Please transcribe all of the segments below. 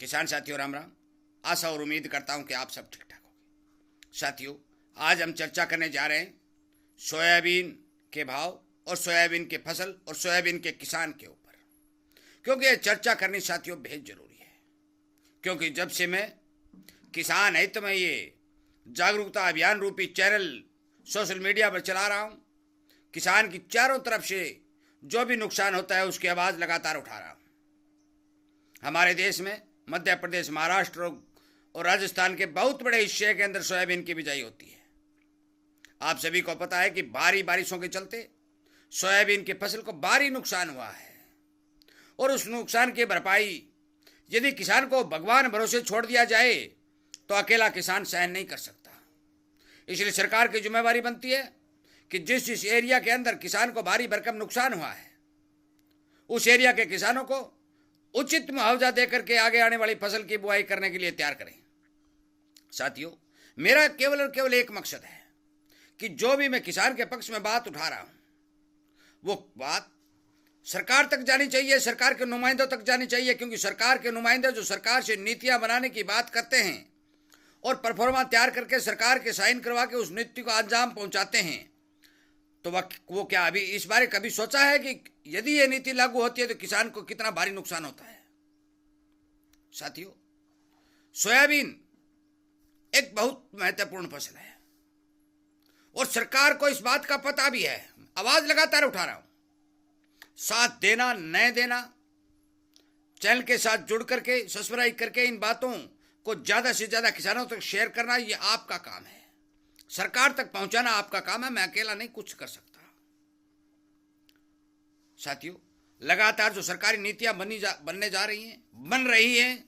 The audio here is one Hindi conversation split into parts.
किसान साथियों राम राम। आशा और उम्मीद करता हूं कि आप सब ठीक ठाक होंगे। साथियों, आज हम चर्चा करने जा रहे हैं सोयाबीन के भाव और सोयाबीन के फसल और सोयाबीन के किसान के ऊपर, क्योंकि यह चर्चा करनी साथियों बेहद जरूरी है। क्योंकि जब से मैं किसान है तो मैं ये जागरूकता अभियान रूपी चैनल सोशल मीडिया पर चला रहा हूं। किसान की चारों तरफ से जो भी नुकसान होता है उसकी आवाज़ लगातार उठा रहा हूं। हमारे देश में मध्य प्रदेश, महाराष्ट्र और राजस्थान के बहुत बड़े हिस्से के अंदर सोयाबीन की बिजाई होती है। आप सभी को पता है कि भारी बारिशों के चलते सोयाबीन की फसल को भारी नुकसान हुआ है और उस नुकसान की भरपाई यदि किसान को भगवान भरोसे छोड़ दिया जाए तो अकेला किसान सहन नहीं कर सकता। इसलिए सरकार की जिम्मेवारी बनती है कि जिस जिस एरिया के अंदर किसान को भारी भरकम नुकसान हुआ है उस एरिया के किसानों को उचित मुआवजा देकर के आगे आने वाली फसल की बुआई करने के लिए तैयार करें। साथियों, मेरा केवल और केवल एक मकसद है कि जो भी मैं किसान के पक्ष में बात उठा रहा हूं वो बात सरकार तक जानी चाहिए, सरकार के नुमाइंदों तक जानी चाहिए। क्योंकि सरकार के नुमाइंदे जो सरकार से नीतियां बनाने की बात करते हैं और परफॉर्मा तैयार करके सरकार के साइन करवा के उस नीति को अंजाम पहुंचाते हैं, तो वो क्या अभी इस बारे कभी सोचा है कि यदि ये नीति लागू होती है तो किसान को कितना भारी नुकसान होता है। साथियों, सोयाबीन एक बहुत महत्वपूर्ण फसल है और सरकार को इस बात का पता भी है। आवाज लगातार उठा रहा हूं, साथ देना न देना, चैनल के साथ जुड़ करके सब्सक्राइब करके इन बातों को ज्यादा से ज्यादा किसानों तक शेयर करना ये आपका काम है। सरकार तक पहुंचाना आपका काम है, मैं अकेला नहीं कुछ कर सकता। साथियों, लगातार जो सरकारी नीतियां बनने जा रही हैं, बन रही हैं,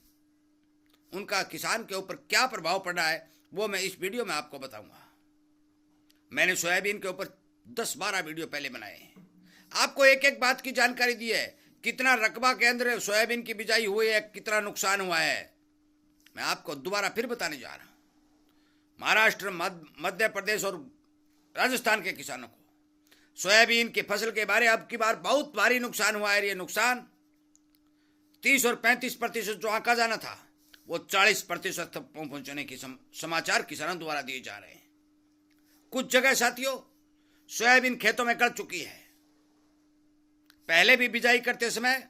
उनका किसान के ऊपर क्या प्रभाव पड़ रहा है वो मैं इस वीडियो में आपको बताऊंगा। मैंने सोयाबीन के ऊपर 10-12 वीडियो पहले बनाए हैं, आपको एक एक बात की जानकारी दी है। कितना रकबा के अंदर सोयाबीन की बिजाई हुई है, कितना नुकसान हुआ है, मैं आपको दोबारा फिर बताने जा रहा हूं। महाराष्ट्र, मध्य प्रदेश और राजस्थान के किसानों को सोयाबीन की फसल के बारे अब की बार बहुत भारी नुकसान हुआ है। ये नुकसान 30 और 35% जो आंका जाना था वो 40% तक पहुंचने की समाचार किसानों द्वारा दिए जा रहे हैं। कुछ जगह साथियों सोयाबीन खेतों में गड़ चुकी है। पहले भी बिजाई करते समय,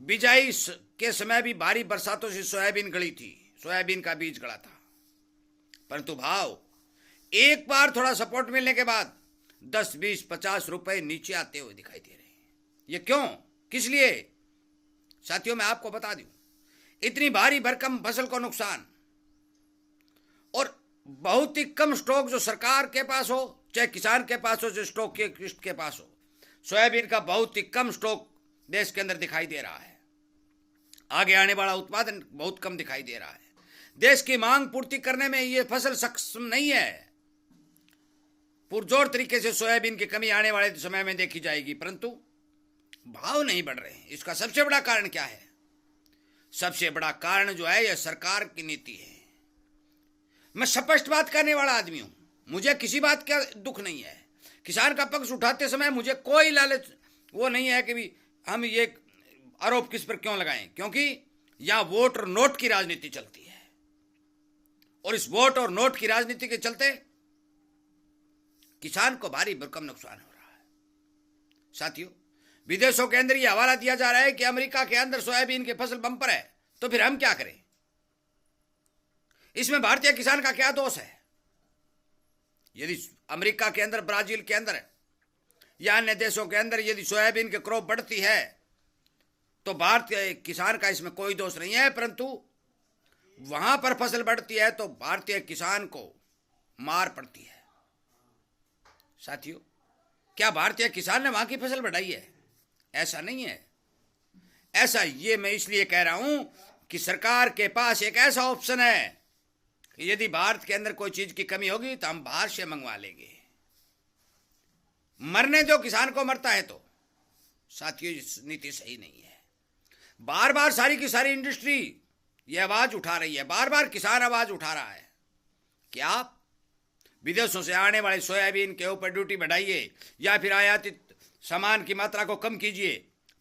बिजाई के समय भी भारी बरसातों से सोयाबीन गड़ी थी, सोयाबीन का बीज गड़ा था, परंतु भाव एक बार थोड़ा सपोर्ट मिलने के बाद 10, 20, 50 रुपए नीचे आते हुए दिखाई दे रहे हैं। ये क्यों, किस लिए? साथियों, मैं आपको बता दूं, इतनी भारी भरकम फसल को नुकसान और बहुत ही कम स्टॉक जो सरकार के पास हो चाहे किसान के पास हो, जो स्टॉक के पास हो, सोयाबीन का बहुत ही कम स्टॉक देश के अंदर दिखाई दे रहा है। आगे आने वाला उत्पादन बहुत कम दिखाई दे रहा है। देश की मांग पूर्ति करने में यह फसल सक्षम नहीं है। पुरजोर तरीके से सोयाबीन की कमी आने वाले समय में देखी जाएगी, परंतु भाव नहीं बढ़ रहे हैं। इसका सबसे बड़ा कारण क्या है? सबसे बड़ा कारण जो है यह सरकार की नीति है। मैं स्पष्ट बात करने वाला आदमी हूं, मुझे किसी बात का दुख नहीं है। किसान का पक्ष उठाते समय मुझे कोई लालच वो नहीं है कि भी हम ये आरोप किस पर क्यों लगाएं, क्योंकि यहां वोट और नोट की राजनीति चलती है और इस वोट और नोट की राजनीति के चलते किसान को भारी भरकम नुकसान हो रहा है। साथियों, विदेशों के अंदर यह हवाला दिया जा रहा है कि अमेरिका के अंदर सोयाबीन की फसल बम्पर है, तो फिर हम क्या करें? इसमें भारतीय किसान का क्या दोष है? यदि अमेरिका के अंदर, ब्राजील के अंदर या अन्य देशों के अंदर यदि सोयाबीन की क्रॉप बढ़ती है तो भारतीय किसान का इसमें कोई दोष नहीं है, परंतु वहां पर फसल बढ़ती है तो भारतीय किसान को मार पड़ती है। साथियों, क्या भारतीय किसान ने वहां की फसल बढ़ाई है? ऐसा नहीं है। ऐसा ये मैं इसलिए कह रहा हूं कि सरकार के पास एक ऐसा ऑप्शन है कि यदि भारत के अंदर कोई चीज की कमी होगी तो हम बाहर से मंगवा लेंगे। मरने दो किसान को मरता है तो। साथियों, नीति सही नहीं है। बार बार सारी की सारी इंडस्ट्री ये आवाज उठा रही है, बार बार किसान आवाज उठा रहा है कि आप विदेशों से आने वाले सोयाबीन के ऊपर ड्यूटी बढ़ाइए या फिर आयातित सामान की मात्रा को कम कीजिए,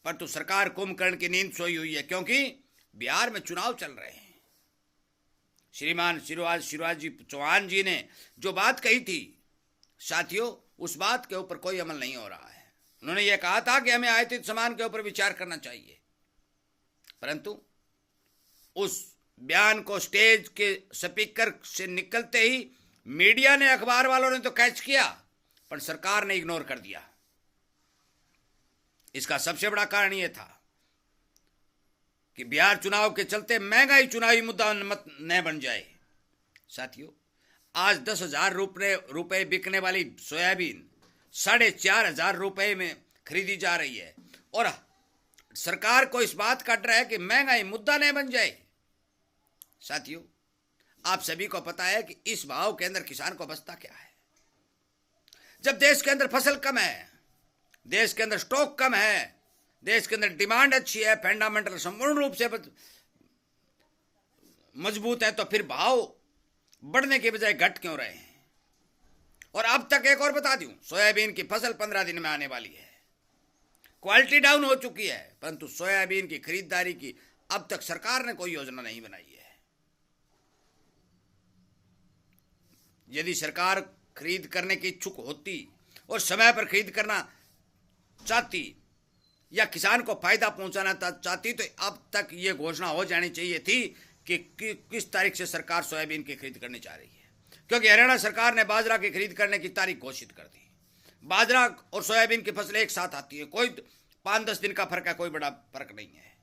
परंतु सरकार कुंभकर्ण की नींद सोई हुई है, क्योंकि बिहार में चुनाव चल रहे हैं। श्रीमान शिवराज जी चौहान जी ने जो बात कही थी साथियों, उस बात के ऊपर कोई अमल नहीं हो रहा है। उन्होंने ये कहा था कि हमें आयातित सामान के ऊपर विचार करना चाहिए, परंतु उस बयान को स्टेज के स्पीकर से निकलते ही मीडिया ने, अखबार वालों ने तो कैच किया, पर सरकार ने इग्नोर कर दिया। इसका सबसे बड़ा कारण यह था कि बिहार चुनाव के चलते महंगाई चुनावी मुद्दा न बन जाए। साथियों, आज 10,000 रुपए बिकने वाली सोयाबीन 4,500 रुपए में खरीदी जा रही है, और सरकार को इस बात का डर है कि महंगाई मुद्दा न बन जाए। साथियों, आप सभी को पता है कि इस भाव के अंदर किसान को बचता क्या है। जब देश के अंदर फसल कम है, देश के अंदर स्टॉक कम है, देश के अंदर डिमांड अच्छी है, फंडामेंटल संपूर्ण रूप से मजबूत है, तो फिर भाव बढ़ने के बजाय घट क्यों रहे हैं। और अब तक एक और बता दूं, सोयाबीन की फसल 15 दिन में आने वाली है। क्वालिटी डाउन हो चुकी है, परंतु सोयाबीन की खरीदारी की अब तक सरकार ने कोई योजना नहीं बनाई है। यदि सरकार खरीद करने की इच्छुक होती और समय पर खरीद करना चाहती या किसान को फायदा पहुंचाना चाहती, तो अब तक ये घोषणा हो जानी चाहिए थी कि किस तारीख से सरकार सोयाबीन की खरीद करने जा रही है। क्योंकि हरियाणा सरकार ने बाजरा की खरीद करने की तारीख घोषित कर दी। बाजरा और सोयाबीन की फसल एक साथ आती है, कोई 5-10 दिन का फर्क है, कोई बड़ा फर्क नहीं है।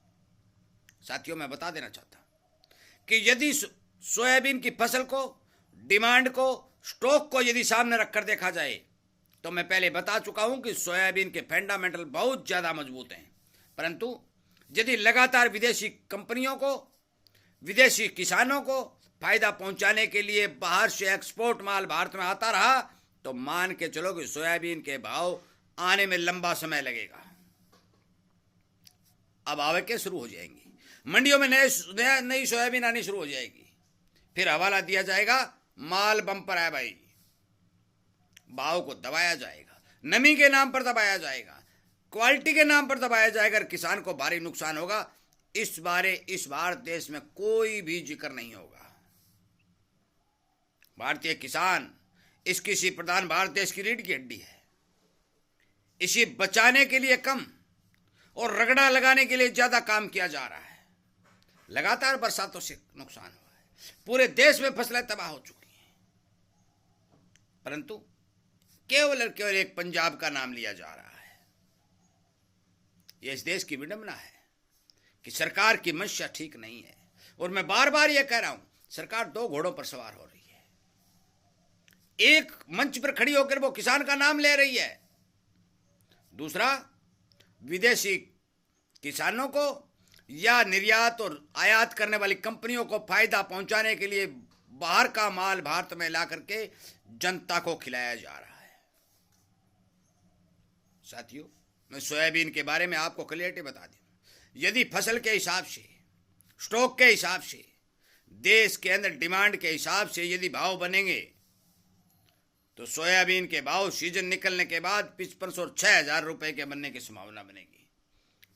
साथियों, मैं बता देना चाहता हूं कि यदि सोयाबीन की फसल को, डिमांड को, स्टॉक को यदि सामने रखकर देखा जाए, तो मैं पहले बता चुका हूं कि सोयाबीन के फंडामेंटल बहुत ज्यादा मजबूत हैं। परंतु यदि लगातार विदेशी कंपनियों को, विदेशी किसानों को फायदा पहुंचाने के लिए बाहर से एक्सपोर्ट माल भारत में आता रहा, तो मान के चलो कि सोयाबीन के भाव आने में लंबा समय लगेगा। अब आवकें शुरू हो जाएंगी, मंडियों में नई सोयाबीन आनी शुरू हो जाएगी, फिर हवाला दिया जाएगा, माल बम पर है भाई, भाव को दबाया जाएगा, नमी के नाम पर दबाया जाएगा, क्वालिटी के नाम पर दबाया जाएगा, किसान को भारी नुकसान होगा। इस बार देश में कोई भी जिक्र नहीं होगा। भारतीय किसान इस कृषि प्रधान भारत देश की रीढ़ की हड्डी है। इसे बचाने के लिए कम और रगड़ा लगाने के लिए ज्यादा काम किया जा रहा है। लगातार बरसातों से नुकसान हुआ है, पूरे देश में फसलें तबाह हो चुकी हैं, परंतु केवल और केवल एक पंजाब का नाम लिया जा रहा है। यह इस देश की विडंबना है कि सरकार की मंशा ठीक नहीं है। और मैं बार बार यह कह रहा हूं, सरकार 2 घोड़ों पर सवार हो रही है। एक मंच पर खड़ी होकर वो किसान का नाम ले रही है, दूसरा विदेशी किसानों को या निर्यात और आयात करने वाली कंपनियों को फायदा पहुंचाने के लिए बाहर का माल भारत में ला करके जनता को खिलाया जा रहा है। साथियों, मैं सोयाबीन के बारे में आपको क्लियरिटी बता दूं, यदि फसल के हिसाब से, स्टॉक के हिसाब से, देश के अंदर डिमांड के हिसाब से यदि भाव बनेंगे, तो सोयाबीन के भाव सीजन निकलने के बाद 5500 और 6,000 रुपए के बनने की संभावना बनेगी।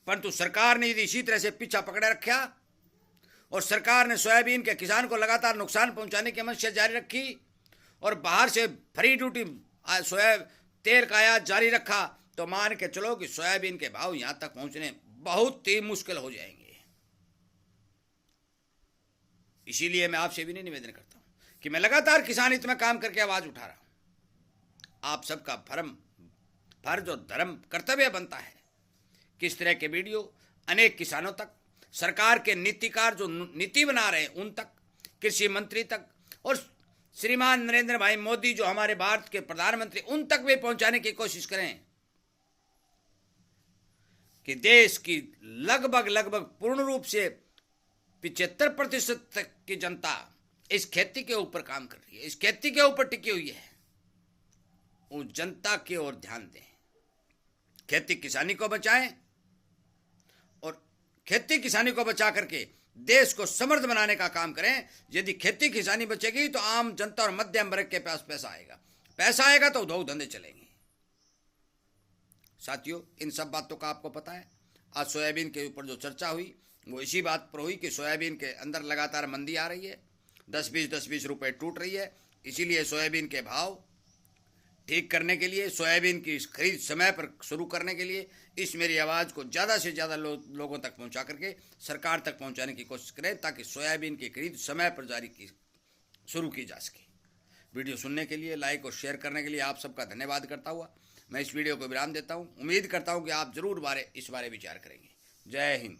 परंतु सरकार ने यदि इसी तरह से पीछा पकड़े रखा और सरकार ने सोयाबीन के किसान को लगातार नुकसान पहुंचाने की मंशा जारी रखी और बाहर से फ्री ड्यूटी सोया तेल का आयात जारी रखा, तो मान के चलो कि सोयाबीन के भाव यहां तक पहुंचने बहुत ही मुश्किल हो जाएंगे। इसीलिए मैं आपसे भी निवेदन करता हूं कि मैं लगातार किसान हित में काम करके आवाज उठा रहा हूं। आप सबका फर्ज और धर्म कर्तव्य बनता है कि इस तरह के वीडियो अनेक किसानों तक, सरकार के नीतिकार जो नीति बना रहे हैं उन तक, कृषि मंत्री तक और श्रीमान नरेंद्र भाई मोदी जो हमारे भारत के प्रधानमंत्री, उन तक भी पहुंचाने की कोशिश करें कि देश की लगभग पूर्ण रूप से 75% तक की जनता इस खेती के ऊपर काम कर रही है, इस खेती के ऊपर टिकी हुई है। उस जनता की ओर ध्यान दें, खेती किसानी को बचाएं और खेती किसानी को बचा करके देश को समृद्ध बनाने का काम करें। यदि खेती किसानी बचेगी तो आम जनता और मध्यम वर्ग के पास पैसा आएगा तो उद्योग धंधे चलेंगे। साथियों, इन सब बातों का आपको पता है। आज सोयाबीन के ऊपर जो चर्चा हुई वो इसी बात पर हुई कि सोयाबीन के अंदर लगातार मंदी आ रही है, 10-20 रुपए टूट रही है। इसीलिए सोयाबीन के भाव ठीक करने के लिए, सोयाबीन की खरीद समय पर शुरू करने के लिए इस मेरी आवाज़ को ज़्यादा से ज़्यादा लोगों तक पहुंचा करके सरकार तक पहुंचाने की कोशिश करें, ताकि सोयाबीन की खरीद समय पर शुरू की जा सके। वीडियो सुनने के लिए, लाइक और शेयर करने के लिए आप सबका धन्यवाद करता हुआ मैं इस वीडियो को विराम देता हूं। उम्मीद करता हूं कि आप जरूर इस बारे विचार करेंगे। जय हिंद।